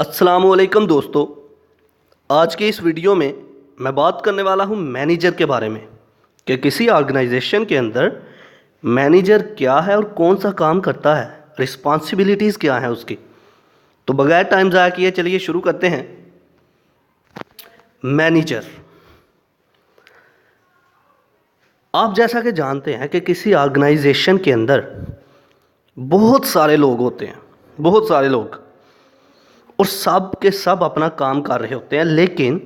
अस्सलामुअलैकुम दोस्तों, आज के इस वीडियो में मैं बात करने वाला हूँ मैनेजर के बारे में कि किसी ऑर्गेनाइजेशन के अंदर मैनेजर क्या है और कौन सा काम करता है, रिस्पॉन्सिबिलिटीज़ क्या है उसकी। तो बगैर टाइम ज़ाया किए चलिए शुरू करते हैं। मैनेजर, आप जैसा कि जानते हैं कि किसी ऑर्गेनाइजेशन के अंदर बहुत सारे लोग होते हैं, बहुत सारे लोग, और सब के सब अपना काम कर रहे होते हैं, लेकिन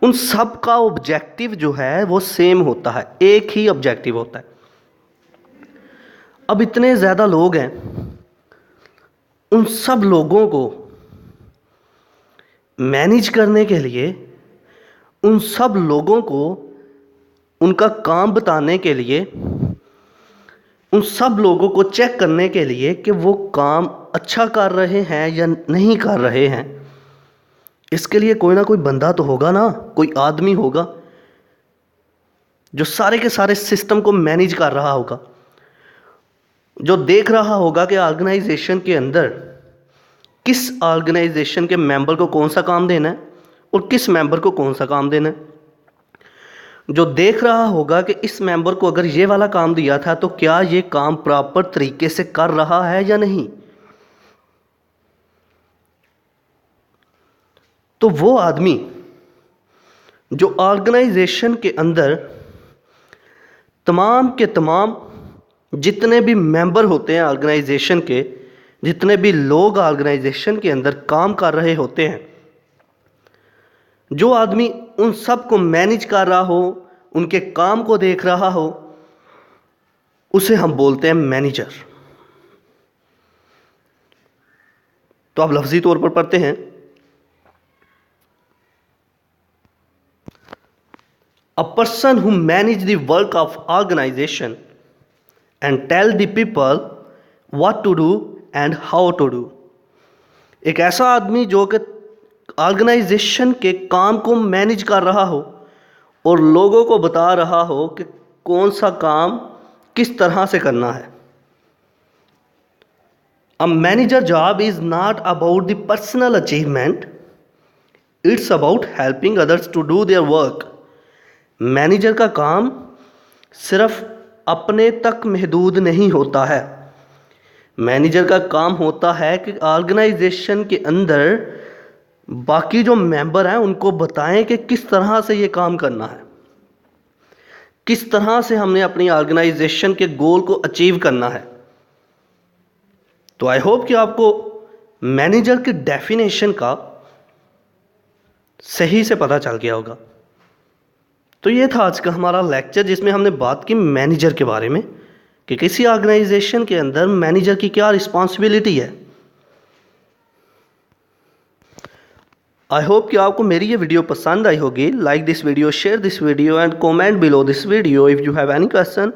उन सब का ऑब्जेक्टिव जो है वो सेम होता है, एक ही ऑब्जेक्टिव होता है। अब इतने ज़्यादा लोग हैं, उन सब लोगों को मैनेज करने के लिए, उन सब लोगों को उनका काम बताने के लिए, उन सब लोगों को चेक करने के लिए कि वो काम अच्छा कर रहे हैं या नहीं कर रहे हैं, इसके लिए कोई ना कोई बंदा तो होगा ना, कोई आदमी होगा जो सारे के सारे सिस्टम को मैनेज कर रहा होगा, जो देख रहा होगा कि ऑर्गेनाइजेशन के अंदर किस ऑर्गेनाइजेशन के मेंबर को कौन सा काम देना है और किस मेंबर को कौन सा काम देना है, जो देख रहा होगा कि इस मेंबर को अगर ये वाला काम दिया था तो क्या ये काम प्रॉपर तरीके से कर रहा है या नहीं। तो वो आदमी जो ऑर्गेनाइजेशन के अंदर तमाम के तमाम जितने भी मेंबर होते हैं ऑर्गेनाइजेशन के, जितने भी लोग ऑर्गेनाइजेशन के अंदर काम कर रहे होते हैं, जो आदमी उन सब को मैनेज कर रहा हो, उनके काम को देख रहा हो, उसे हम बोलते हैं मैनेजर। तो आप लफ्जी तौर पर पढ़ते हैं, a person who manage the work of organization and tell the people what to do and how to do। एक ऐसा आदमी जो कि ऑर्गेनाइजेशन के काम को मैनेज कर रहा हो और लोगों को बता रहा हो कि कौन सा काम किस तरह से करना है। A manager job is not about the personal achievement, it's about helping others to do their work। Manager का काम सिर्फ अपने तक महदूद नहीं होता है। मैनेजर का काम होता है कि ऑर्गेनाइजेशन के अंदर बाकी जो मेंबर हैं उनको बताएं कि किस तरह से ये काम करना है, किस तरह से हमने अपनी ऑर्गेनाइजेशन के गोल को अचीव करना है। तो आई होप कि आपको मैनेजर की डेफिनेशन का सही से पता चल गया होगा। तो ये था आज का हमारा लेक्चर, जिसमें हमने बात की मैनेजर के बारे में कि किसी ऑर्गेनाइजेशन के अंदर मैनेजर की क्या रिस्पॉन्सिबिलिटी है। आई होप कि आपको मेरी ये वीडियो पसंद आई होगी। Like this video, share this video and comment below this video if you have any question.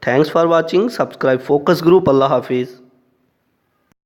Thanks for watching. Subscribe focus group. अल्लाह हाफिज़।